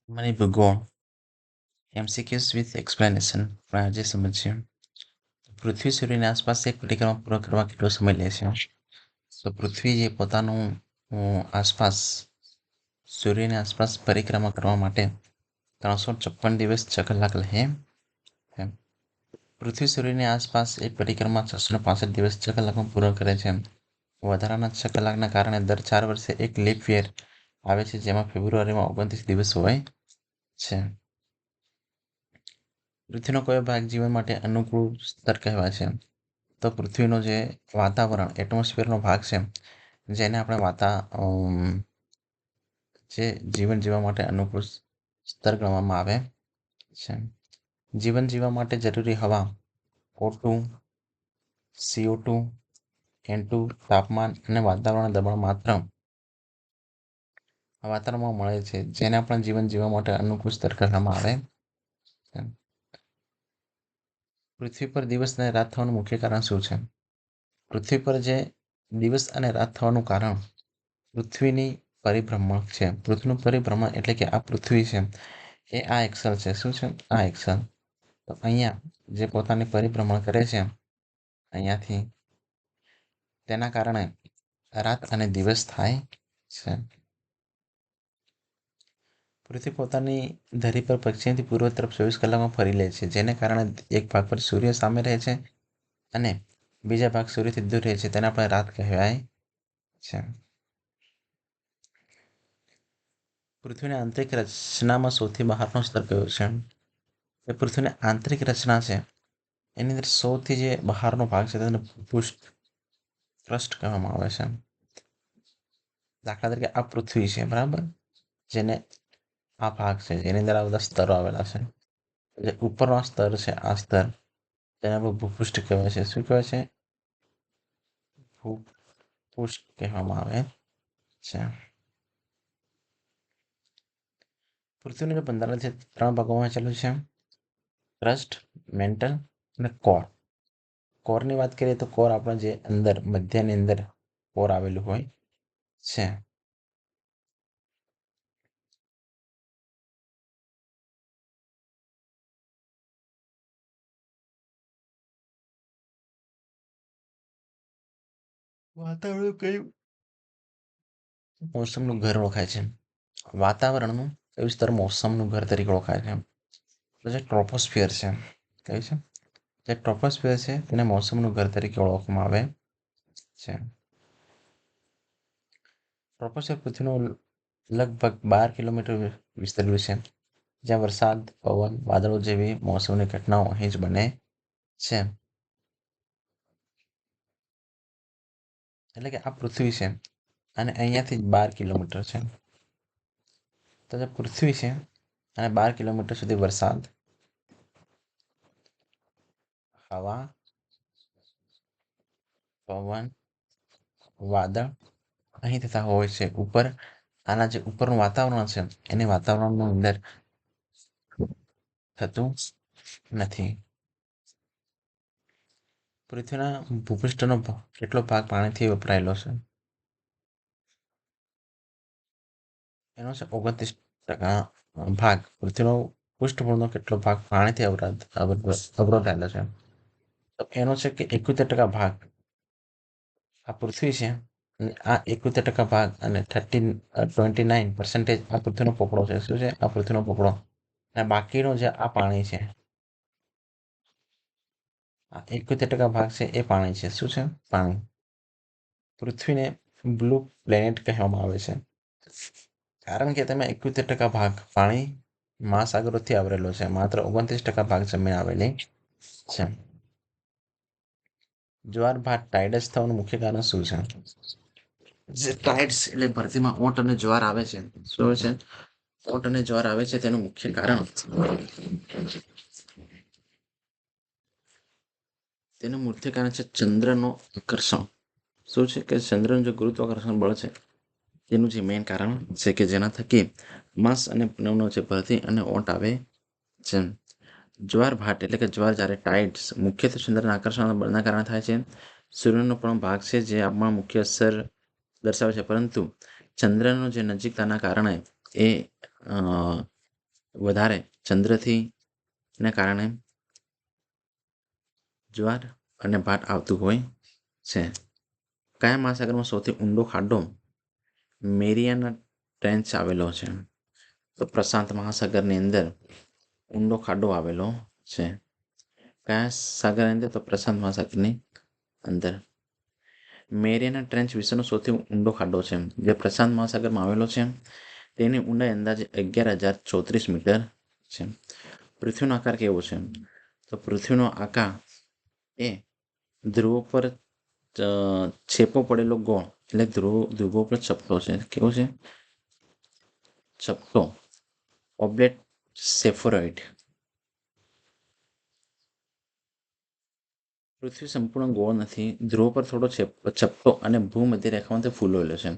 મને ભૂગોળ MCQs with explanation પણ આજે સમજીએ. પૃથ્વી સૂર્યની આસપાસ એક પરિક્રમા પૂરો કરવા કેટલો સમય લે છે? તો પૃથ્વી જે પોતાનું આસપાસ સૂર્યની આસપાસ પરિક્રમા કરવા માટે 356 દિવસ 6 કલાક લે. પૃથ્વી સૂર્યની આસપાસ એક પરિક્રમા 665 દિવસ 6 કલાકમાં પૂરો કરે છે. વધારાના 6 કલાકના કારણે દર 4 વર્ષે એક લીપ યર આવે છે, જેમાં ફેબ્રુઆરીમાં 29 દિવસ હોય છે. પૃથ્વીનો કયો ભાગ જીવન માટે અનુકૂળ સ્તર કહેવાય છે? તો પૃથ્વીનો જે વાતાવરણ એટમોસ્ફિયરનો ભાગ છે, જેને આપણે જે જીવન જીવવા માટે અનુકૂળ સ્તર ગણવામાં આવે છે. જીવન જીવવા માટે જરૂરી હવા O2, CO2, N2, તાપમાન અને વાતાવરણ દબાણ માત્ર વાતાવરણમાં મળે છે, જેને આપણે જીવન જીવવા માટે અનુકૂળ સ્તર કહેવામાં આવે છે. પૃથ્વી પર દિવસ અને રાત થવાનું મુખ્ય કારણ શું છે? પૃથ્વી પર જે દિવસ અને રાત થવાનું કારણ પૃથ્વીની પરિભ્રમણ છે. પૃથ્વીનું પરિભ્રમણ એટલે કે આ પૃથ્વી છે એ આ એક્સલ છે. શું છે? આ એક્સલ. તો અહીંયા જે પોતાની પરિભ્રમણ કરે છે અહીંયાથી, તેના કારણે રાત અને દિવસ થાય છે. પૃથ્વી પોતાની ધરી પર પશ્ચિમથી પૂર્વ તરફ 24 કલાકમાં ફરી લે છે, જેને કારણે એક ભાગ પર સૂર્ય સામે રહે છે અને બીજા ભાગ સૂર્યથી દૂર રહે છે. તેને આપણે રાત કહેવાય છે. પૃથ્વીની આંતરિક રચનામાં સૌથી બહારનો સ્તર કયો છે? એ પૃથ્વીની આંતરિક રચના છે એની અંદર સૌથી જે બહારનો ભાગ છે તેને ક્રસ્ટ કહેવામાં આવે છે. દાખલા તરીકે આ પૃથ્વી છે, બરાબર, જેને આ ભાગ છે જેની અંદર આ બધા સ્તરો આવેલા છે. જે ઉપરનો સ્તર છે આ સ્તર, તેને આપણે ભૂપૃષ્ઠ કહેવાય છે. શું કહેવાય છે? ભૂપૃષ્ઠ કહેવામાં આવે છે. પૃથ્વીનું બંધારણ છે 3 ભાગોમાં વહેંચેલું છે: ક્રસ્ટ, મેન્ટલ અને કોર. કોરની વાત કરીએ તો કોર આપણે જે અંદર મધ્યની અંદર કોર આવેલું હોય છે. વાતાવરણ કયું મોસમનું ઘર ઓળખાય છે? વાતાવરણનું કયું સ્તર મોસમનું ઘર તરીકે ઓળખાય છે? તો જે ટ્રોપોસ્ફિયર છે, કયું છે? જે ટ્રોપોસ્ફિયર છે તેને મોસમનું ઘર તરીકે ઓળખવામાં આવે છે. ટ્રોપોસ્ફિયર પૃથ્વીનું લગભગ 12 કિલોમીટર વિસ્તરેલું છે, જ્યાં વરસાદ, પવન, વાદળો જેવી મોસમની ઘટનાઓ અહીં જ બને છે. એટલે કે આ પૃથ્વી છે અને અહીંયાથી 12 કિલોમીટર છે. તો જે પૃથ્વી છે અને 12 કિલોમીટર સુધી વરસાદ, હવા, પવન, વાદળ અહીં થતા હોય છે. ઉપર આના જે ઉપરનું વાતાવરણ છે એને વાતાવરણની અંદર થતું નથી. પૃથ્વીના ભૂપૃષ્ઠનો કેટલો ભાગ પાણીથી વપરાયેલો છે? એનો છે 29% ભાગ. પૃથ્વીનો પૃષ્ઠફળનો કેટલો ભાગ પાણીથી અવરોધાયેલો છે? તો એનો છે કે 71% ભાગ આ પૃથ્વી છે અને આ 71% ભાગ અને 29% આ પૃથ્વીનો પોપડો છે. શું છે? આ પૃથ્વીનો પોપડો. અને બાકીનો જે આ પાણી છે, આ 71% ભાગ છે એ પાણી છે. શું છે? પાણી. પૃથ્વીને બ્લુ પ્લેનેટ કહેવામાં આવે છે કારણ કે તેમાં 71% ભાગ પાણી મહાસાગરોથી આવરેલો છે. માત્ર 29% ભાગ જમીન આવેલી છે. જ્વાર ભાત ટાઇડસ થવાનું મુખ્ય કારણ શું છે? જે ટાઇડ્સ એટલે ભરતીમાં ઊંટ અને જ્વાર આવે છે. શું આવે છે? ઊંટ અને જ્વાર આવે છે તેનું મુખ્ય કારણ તેનું મુખ્ય કારણ છે ચંદ્રનો આકર્ષણ. શું છે? કે ચંદ્રનું જે ગુરુત્વાકર્ષણ બળ છે તેનું જે મેઇન કારણ છે કે જેના થકી માંસ અને પૂનમનો જે ભરતી અને ઊંટ આવે છે. જ્વાર ભાટ એટલે કે જ્વાર જ્યારે ટાઇડ્સ મુખ્યત્વે ચંદ્રના આકર્ષણ બળના કારણે થાય છે. સૂર્યનો પણ ભાગ છે જે આપણા મુખ્ય અસર દર્શાવે છે, પરંતુ ચંદ્રનો જે નજીકતાના કારણે એ વધારે ચંદ્રથી ને કારણે જ્વાર અને ભાટ આવતું હોય છે. કયા મહાસાગરમાં સૌથી ઊંડો ખાડો મેરિયાના ટ્રેન્ચ આવેલો છે? તો પ્રશાંત મહાસાગરની અંદર ઊંડો ખાડો આવેલો છે. કયા સાગરની અંદર? તો પ્રશાંત મહાસાગરની અંદર. મેરિયાના ટ્રેન્ચ વિશ્વનો સૌથી ઊંડો ખાડો છે જે પ્રશાંત મહાસાગરમાં આવેલો છે. તેની ઊંડાઈ અંદાજે 11,034 મીટર છે. પૃથ્વીનો આકાર કેવો છે? તો પૃથ્વીનો આકાર એ ધ્રુવો પર છેપો પડેલો ગોળ એટલે ધ્રુવો પર ચપટો છે. કેવો છે? ચપટો. ઓબ્લેટ સેફરોઇડ. પૃથ્વી સંપૂર્ણ ગોળ નથી. ધ્રુવો પર થોડો ચપટો અને ભૂમધ્ય રેખામાંથી ફૂલેલો છે,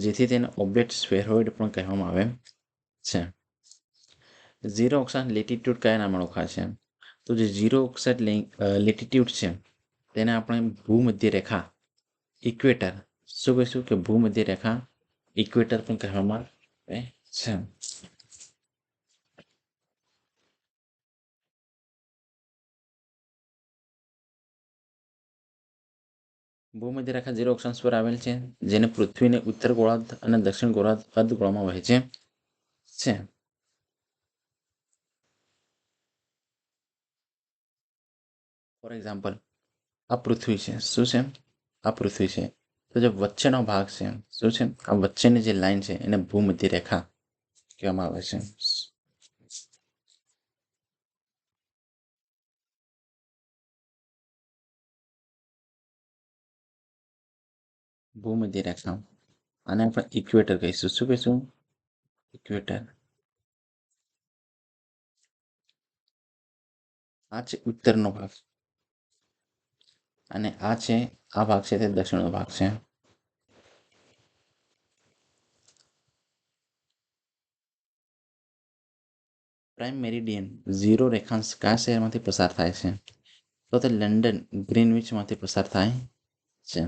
જેથી તેને ઓબ્લેટ સ્ફેરોઇડ પણ કહેવામાં આવે છે. ઝીરો અક્ષાંશ લેટિટ્યુડ કયા નામે ઓળખાય છે? તો જે ઝીરો અક્ષાંશ લેટિટ્યુડ છે તેને આપણે ભૂમધ્ય રેખા ઇક્વેટર, શું કહીશું કે ભૂમધ્ય રેખા ઇક્વેટર પણ કહેવામાં આવે છે. ભૂમધ્ય રેખા 0 અક્ષાંશ પર આવેલ છે, જેને પૃથ્વીને ઉત્તર ગોળાર્ધ અને દક્ષિણ ગોળાર્ધ અર્ધગોળામાં વહેંચે છે. ફોર એક્ઝામ્પલ, આ પૃથ્વી છે. શું છે? આ પૃથ્વી છે. તો જે વચ્ચેનો ભાગ છે, શું છે? આ વચ્ચેની જે લાઈન છે એને ભૂમધ્ય રેખા કહેવામાં આવે છે. ભૂમધ્ય રેખા. આને આપણે ઇક્વેટર કહીશું. શું કહીશું? ઇક્વેટર. આ છે ઉત્તરનો ભાગ અને આ ભાગ છે તે દક્ષિણનો ભાગ છે. પ્રાઇમ મેરિડિયન 0 રેખાંશ કયા શહેરમાંથી પસાર થાય છે? તો તે લંડન ગ્રીનવિચમાંથી પસાર થાય છે.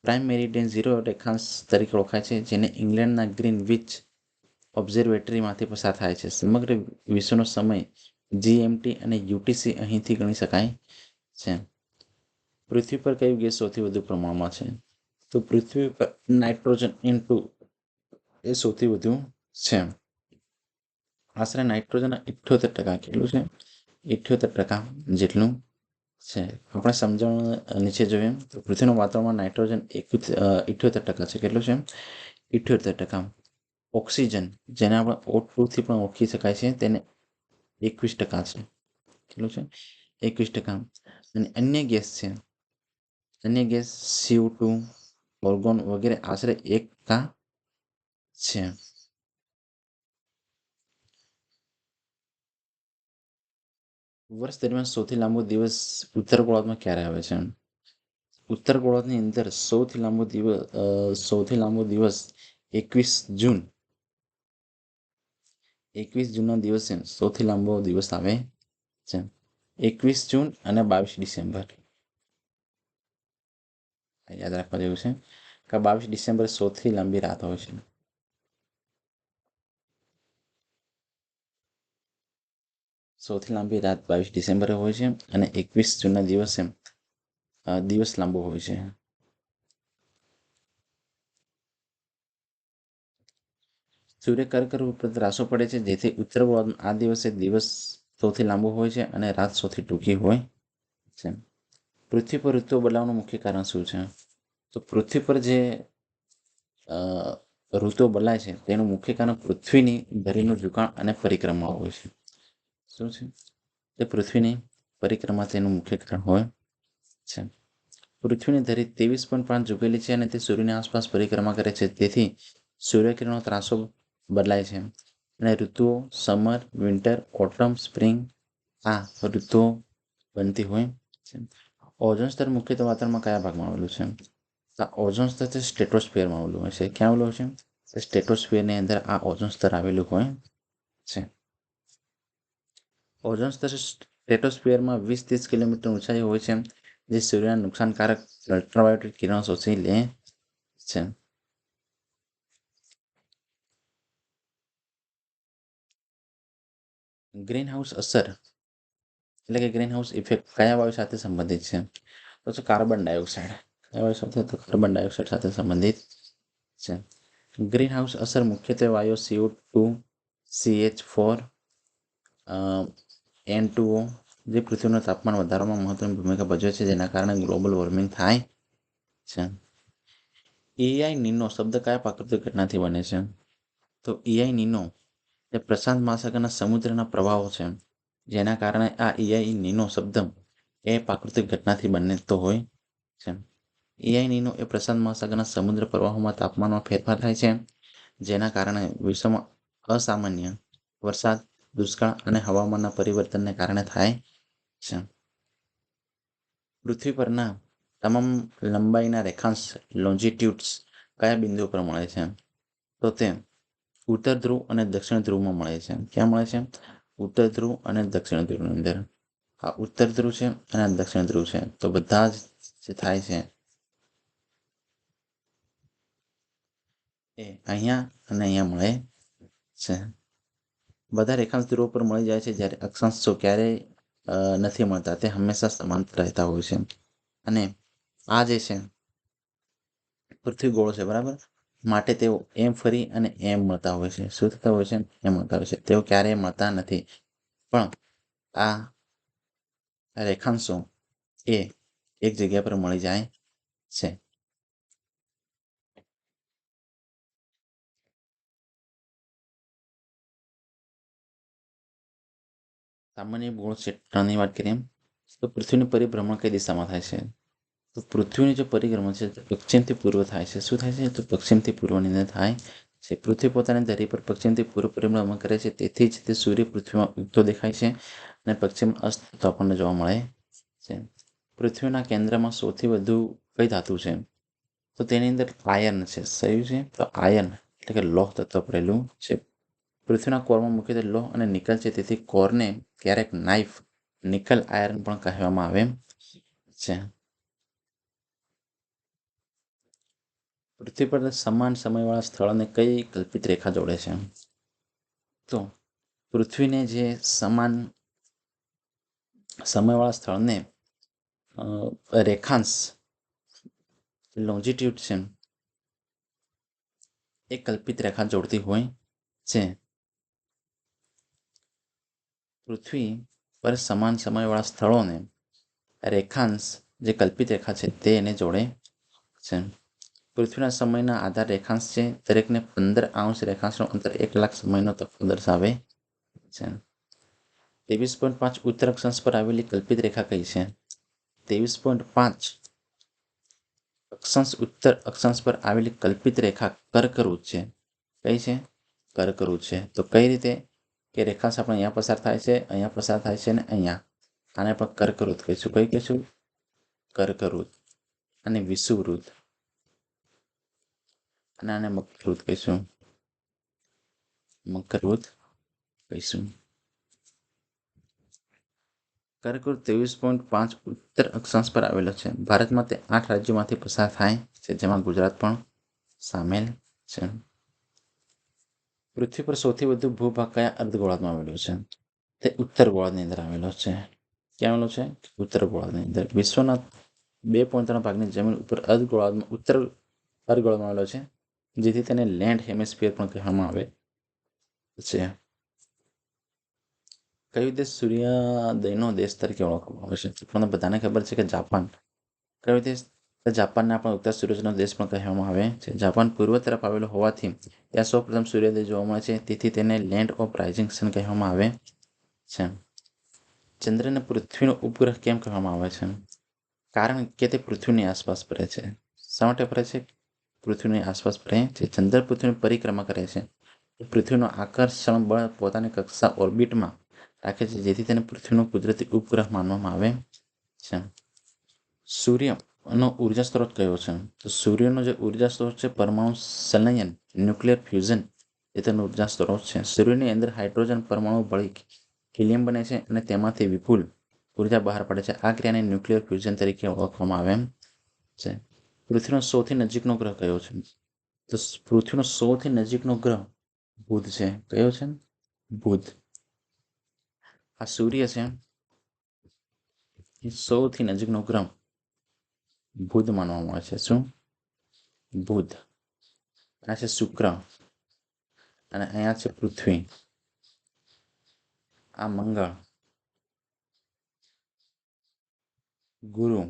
પ્રાઇમ મેરિડિયન 0 રેખાંશ તરીકે ઓળખાય છે, જેને ઇંગ્લેન્ડના ગ્રીનવિચ ઓબ્ઝર્વેટરીમાંથી પસાર થાય છે. સમગ્ર વિશ્વનો સમય GMT અને UTC અહીંથી ગણી શકાય છે. પૃથ્વી પર કયું ગેસ સૌથી વધુ પ્રમાણમાં છે? તો પૃથ્વી પર નાઇટ્રોજન N2 એ સૌથી વધુ છે. આશરે નાઇટ્રોજન 78%. કેટલું છે? 78% જેટલું છે. આપણે સમજણ નીચે જોઈએ તો પૃથ્વીનું વાતાવરણમાં નાઇટ્રોજન 78% છે. કેટલું છે? 78%. ઓક્સિજન, જેને આપણે O2 થી પણ ઓળખી શકાય છે, તેને 21% છે. કેટલું છે? 21%. અને અન્ય ગેસ છે, અન્ય ગેસ CO2, ઓર્ગોન વગેરે આશરે 1% છે. વર્ષ દરમિયાન સૌથી લાંબો દિવસ ઉત્તર ગોળાર્ધમાં ક્યારે આવે છે? ઉત્તર ગોળાર્ધની અંદર સૌથી લાંબો દિવસ 21 જૂન. 21 જૂનનો દિવસ છે સૌથી લાંબો દિવસ આવે છે. 21 જૂન અને 22 ડિસેમ્બર યાદ રાખવા જેવું છે કે 22 ડિસેમ્બર સૌથી લાંબી રાત હોય છે. સૌથી લાંબી રાત 22 ડિસેમ્બરે હોય છે અને 21 જૂનના દિવસે દિવસ લાંબો હોય છે. સૂર્ય કર્કવૃત પર ત્રાસો પડે છે, જેથી ઉત્તર ગોળાર્ધમાં આ દિવસે દિવસ સૌથી લાંબો હોય છે અને રાત સૌથી ટૂંકી હોય છે. પૃથ્વી પર ઋતુઓ બદલાવાનું મુખ્ય કારણ શું છે? તો પૃથ્વી પર જે ઋતુઓ બદલાય છે તેનું મુખ્ય કારણ પૃથ્વીની ધરીનું ઝુકાણ અને પરિક્રમા હોય છે. શું છે? તે પૃથ્વીની પરિક્રમા તેનું મુખ્ય કારણ હોય છે. પૃથ્વીની ધરી 23.5 ઝૂકેલી છે અને તે સૂર્યની આસપાસ પરિક્રમા કરે છે, તેથી સૂર્યકિરણનો ત્રાસો બદલાય છે અને ઋતુઓ સમર, વિન્ટર, ઓટમ, સ્પ્રિંગ આ ઋતુઓ બનતી હોય છે. ઓઝોન સ્તર મુખ્યત્વે વાતાવરણમાં કયા ભાગમાં આવેલું છે? ઓઝોન સ્તર તે સ્ટ્રેટોસ્ફિયરમાં આવેલું હોય છે. ક્યાં આવેલું હોય છે? સ્ટ્રેટોસ્ફિયરની અંદર આ ઓઝોન સ્તર આવેલું હોય છે. ઓઝોન સ્તર સ્ટ્રેટોસ્ફિયરમાં 20-30 કિલોમીટર ઊંચાઈ હોય છે, જે સૂર્યના નુકસાનકારક અલ્ટ્રાવાયોલેટ કિરણો શોષી લે છે. ગ્રીન હાઉસ અસર એટલે કે ગ્રીન હાઉસ ઇફેક્ટ કયા વાયુ સાથે સંબંધિત છે? તો છે કાર્બન ડાયોક્સાઇડ. કયા વાયુ સાથે? તો કાર્બન ડાયોક્સાઇડ સાથે સંબંધિત છે. ગ્રીન હાઉસ અસર મુખ્યત્વે વાયુ CO2, CH4, N2O જે પૃથ્વીનું તાપમાન વધારવામાં મહત્વની ભૂમિકા ભજવે છે, જેના કારણે ગ્લોબલ વોર્મિંગ થાય છે. એઆઈ નીનો શબ્દ કયા પ્રાકૃતિક ઘટનાથી બને છે? તો એઆઈ નીનો એ પ્રશાંત મહાસાગરના સમુદ્રના પ્રવાહો છે, જેના કારણે આ એઆઈ નીનો શબ્દ એ પ્રાકૃતિક ઘટનાથી બનતો હોય છે. એઆઈ નીનો એ પ્રશાંત મહાસાગરના સમુદ્ર પ્રવાહોમાં તાપમાનમાં ફેરફાર થાય છે, જેના કારણે વિશ્વમાં અસામાન્ય વરસાદ, દુષ્કાળ અને હવામાનના પરિવર્તનને કારણે થાય છે. પૃથ્વી પરના તમામ લંબાઈના રેખાંશ લોન્જિટ્યુડ્સ કયા બિંદુ પર મળે છે? તો તે ઉત્તર ધ્રુવ અને દક્ષિણ ધ્રુવમાં મળે છે. ક્યાં મળે છે? ઉત્તર ધ્રુવ અને દક્ષિણ ધ્રુવની અંદર. આ ઉત્તર ધ્રુવ છે અને દક્ષિણ ધ્રુવ છે. તો બધા જ જે થાય છે એ અહીંયા અને અહીંયા મળે છે. બધા રેખાંશ ધ્રુવો પર મળી જાય છે, જ્યારે અક્ષાંશો ક્યારેય નથી મળતા. તે હંમેશા સમાંતર રહેતા હોય છે. અને આ જે છે પૃથ્વી ગોળ છે, બરાબર, માટે તેઓ એમ ફરી અને એમ મળતા હોય છે. શું થતા હોય છે? એમ મળતા હોય છે. તેઓ ક્યારેય મળતા નથી. પણ આ રેખાંશો એ એક જગ્યા પર મળી જાય છે. સામાન્ય ગુણ ક્ષેત્રની વાત કરીએ તો પૃથ્વીનું પરિભ્રમણ કઈ દિશામાં થાય છે? તો પૃથ્વીનું જે પરિભ્રમણ છે તે પશ્ચિમથી પૂર્વ થાય છે. શું થાય છે? તો પશ્ચિમથી પૂર્વની અંદર થાય છે. પૃથ્વી પોતાની ધરી પર પશ્ચિમથી પૂર્વ પરિભ્રમણ કરે છે, તેથી જ તે સૂર્ય પૃથ્વીમાં ઉગતો દેખાય છે અને પશ્ચિમ અસ્ત થતો આપણને જોવા મળે છે. પૃથ્વીના કેન્દ્રમાં સૌથી વધુ કઈ ધાતુ છે? તો તેની અંદર આયર્ન છે. કયું છે? તો આયર્ન એટલે કે લોહ તત્વ પડેલું છે. પૃથ્વીના કોરમાં મુખ્યત્વે લોહ અને નિકલ છે, તેથી કોરને ક્યારેક નાઇફ નિકલ આયર્ન પણ કહેવામાં આવે છે. પૃથ્વી પર સમાન સમયવાળા સ્થળોને કઈ કલ્પિત રેખા જોડે છે? તો પૃથ્વીને જે સમાન સમયવાળા સ્થળને રેખાંશ લોન્જિટ્યુડ છે એ કલ્પિત રેખા જોડતી હોય છે. પૃથ્વી પર સમાન સમયવાળા સ્થળોને રેખાંશ જે કલ્પિત રેખા છે તે એને જોડે છે. પૃથ્વીના સમયના આધાર રેખાંશ છે, દરેકને 15 રેખાંશનું અંતર 1 લાખ સમયનો તફાવત દર્શાવે છે. 23.5 ઉત્તર અક્ષાંશ પર આવેલી કલ્પિત રેખા કઈ છે? 23.5 અક્ષાંશ ઉત્તર અક્ષાંશ પર આવેલી કલ્પિત રેખા કર્કવૃત છે. કઈ છે? કર્કવૃત છે. તો કઈ રીતે કે રેખાંશ આપણે અહીંયા પસાર થાય છે, અહીંયા પસાર થાય છે અને અહીંયા, આને આપણે કર્કવૃત કહીશું. કઈ કહીશું? કર્કવૃત. અને વિષુવવૃત્ત અને આને મકરવૃત્ત કહીશું. મકરવૃત્ત કહીશું. કર્કવૃત્ત 23.5 ઉત્તર અક્ષાંશ પર આવેલો છે. ભારતમાં તે 8 રાજ્યોમાંથી પસાર થાય છે, જેમાં ગુજરાત પણ સામેલ છે. પૃથ્વી પર સૌથી વધુ ભૂભાગ કયા અર્ધગોળાર્ધમાં આવેલો છે? તે ઉત્તર ગોળાર્ધની અંદર આવેલો છે. ક્યાં આવેલો છે? ઉત્તર ગોળાર્ધની અંદર. વિશ્વના 2.3 ભાગની જમીન ઉપર અર્ધગોળાર્ધમાં ઉત્તર અર્ધગોળાર્ધમાં આવેલો છે, જેથી તેને લેન્ડ હેમિસ્ફિયર પણ કહેવામાં આવે છે. કયો દેશ સૂર્યોદયનો દેશ તરીકે ઓળખવામાં આવે છે? તમને બધાને ખબર છે કે જાપાન. કયો દેશ? જાપાનને આપણે ઉત્તર સૂર્યોદયનો દેશ પણ કહેવામાં આવે છે. જાપાન પૂર્વ તરફ આવેલો હોવાથી ત્યાં સૌપ્રથમ સૂર્યોદય જોવા મળે છે, તેથી તેને લેન્ડ ઓફ રાઇઝિંગ સન કહેવામાં આવે છે. ચંદ્રને પૃથ્વીનો ઉપગ્રહ કેમ કહેવામાં આવે છે? કારણ કે તે પૃથ્વીની આસપાસ ફરે છે. શા માટે ફરે છે? પૃથ્વીની આસપાસ ફરે છે. ચંદ્ર પૃથ્વીની પરિક્રમા કરે છે. પૃથ્વીનું આકર્ષણ બળ પોતાની કક્ષા ઓર્બિટમાં રાખે છે, જેથી તેને પૃથ્વીનો કુદરતી ઉપગ્રહ માનવામાં આવે છે. સૂર્યનો ઉર્જા સ્ત્રોત કયો છે? તો સૂર્યનો જે ઉર્જા સ્ત્રોત છે પરમાણુ સંલયન ન્યુક્લિયર ફ્યુઝન એ તેનો ઉર્જા સ્ત્રોત છે. સૂર્યની અંદર હાઇડ્રોજન પરમાણુ ભળી હિલિયમ બને છે અને તેમાંથી વિપુલ ઉર્જા બહાર પડે છે. આ ક્રિયાને ન્યુક્લિયર ફ્યુઝન તરીકે ઓળખવામાં આવે છે. પૃથ્વીનો સૌથી નજીકનો ગ્રહ કયો છે? તો પૃથ્વીનો સૌથી નજીકનો ગ્રહ બુધ છે. કયો છે? બુધ. આ સૂર્ય છે એ સૌથી નજીકનો ગ્રહ બુધ માનવામાં આવે છે. શું? બુધ. આ છે શુક્ર અને અહીંયા છે પૃથ્વી. આ મંગળ, ગુરુ,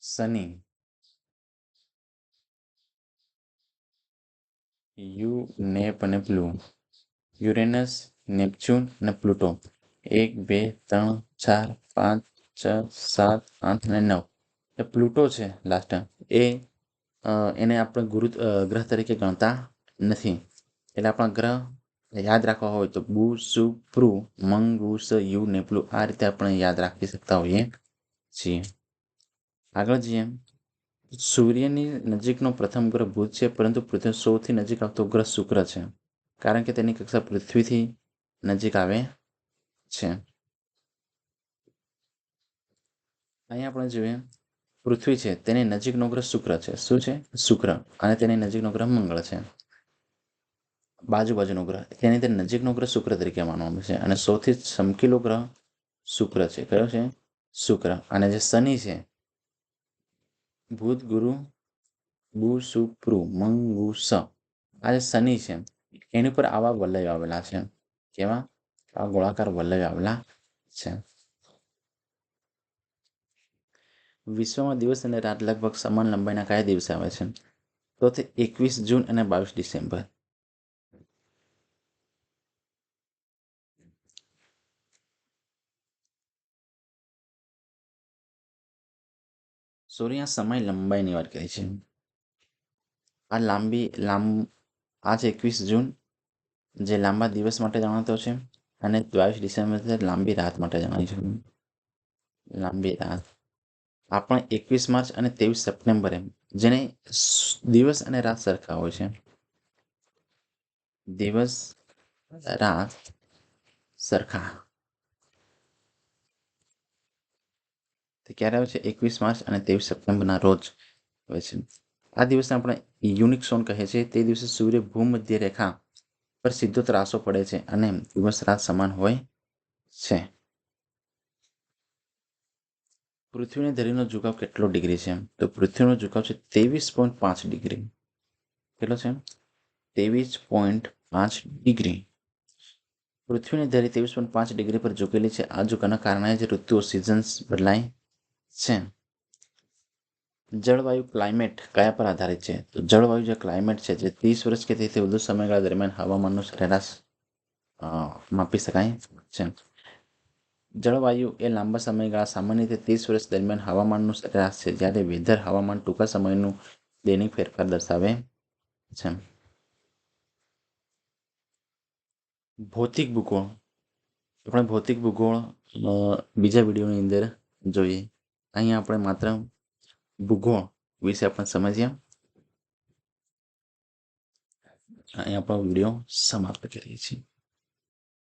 શનિ, નેપ અને પ્લુ, યુરેનસ, નેપચ્યુન અને પ્લુટો. 1 2 3 4 5 6 7 8 અને 9. એ પ્લુટો છે લાસ્ટ એને આપણે ગ્રહ તરીકે ગણતા નથી. એટલે આપણા ગ્રહ યાદ રાખવા હોય તો બુ સુ પ્રુ મંગ ગુ સ યુ ને પ્લુ આ રીતે આપણે યાદ રાખી શકતા હોઈએ છીએ. આગળ જઈએ. સૂર્યની નજીકનો પ્રથમ ગ્રહ બુધ છે, પરંતુ પૃથ્વી સૌથી નજીક આવતો ગ્રહ શુક્ર છે, કારણ કે તેની કક્ષા પૃથ્વીથી નજીક આવે છે. અહીંયા આપણે જોઈએ પૃથ્વી છે તેની નજીકનો ગ્રહ શુક્ર છે. શું છે? શુક્ર. અને તેની નજીકનો ગ્રહ મંગળ છે. બાજુબાજુનો ગ્રહ તેની નજીકનો ગ્રહ શુક્ર તરીકે માનવામાં છે. અને સૌથી ચમકીલો ગ્રહ શુક્ર છે. કયો છે? શુક્ર. અને જે શનિ છે, બુધ, ગુરુ, બુ સુ પ્રુ મંગ ગુ સ, આ જે શનિ છે એની પર આવા વલય આવેલા છે. કેવા? આ ગોળાકાર વલય આવેલા છે. વિશ્વમાં દિવસ અને રાત લગભગ સમાન લંબાઈના કયા દિવસે આવે છે? તો તે 21 જૂન અને 22 ડિસેમ્બર. સૂર્ય સમય લંબાઈની વાત કરી છે. આ છે 21 જૂન, જે લાંબા દિવસ માટે જણાતો છે, અને 22 ડિસેમ્બર લાંબી રાત માટે જણાય છે. લાંબી રાત. આ પણ 21 માર્ચ અને 23 સપ્ટેમ્બરે, જેને દિવસ અને રાત સરખા હોય છે. દિવસ રાત સરખા. તે ક્યારે આવે છે? 21 માર્ચ અને 23 સપ્ટેમ્બરના રોજ હોય છે. આ દિવસને આપણે યુનિક સોન કહે છે. તે દિવસે સૂર્ય ભૂમધ્ય રેખા પર સીધો ત્રાસો પડે છે અને દિવસ રાત સમાન હોય છે. પૃથ્વીની ધરીનો ઝુકાવ કેટલો ડિગ્રી છે? તો પૃથ્વીનો ઝુકાવ છે 23.5 ડિગ્રી. કેટલો છે? 23.5 ડિગ્રી. પૃથ્વીની ધરી 23.5 ડિગ્રી પર ઝૂકેલી છે. આ ઝુકાવના કારણે જ ઋતુઓ સિઝન્સ બદલાય છે. જળવાયુ ક્લાઇમેટ કયા પર આધારિત છે? તો જળવાયુ જે ક્લાઇમેટ છે જે 30 વર્ષ કે તેથી વધુ સમયગાળા દરમિયાન હવામાનનું સરેરાશ માપી શકાય છે. જળવાયુ એ લાંબા સમયગાળા સામાન્ય રીતે 30 વર્ષ દરમિયાન હવામાનનું સરેરાશ છે, જ્યારે વેધર હવામાન ટૂંકા સમયનું દૈનિક ફેરફાર દર્શાવે છે. ભૌતિક ભૂગોળ. આપણે ભૌતિક ભૂગોળ બીજા વિડીયોની અંદર જોઈએ. અહીંયા આપણે માત્ર ભૂગોળ વિશે આપણે સમજ્યા. અહીં આપણો વિડીયો સમાપ્ત કરીએ છીએ.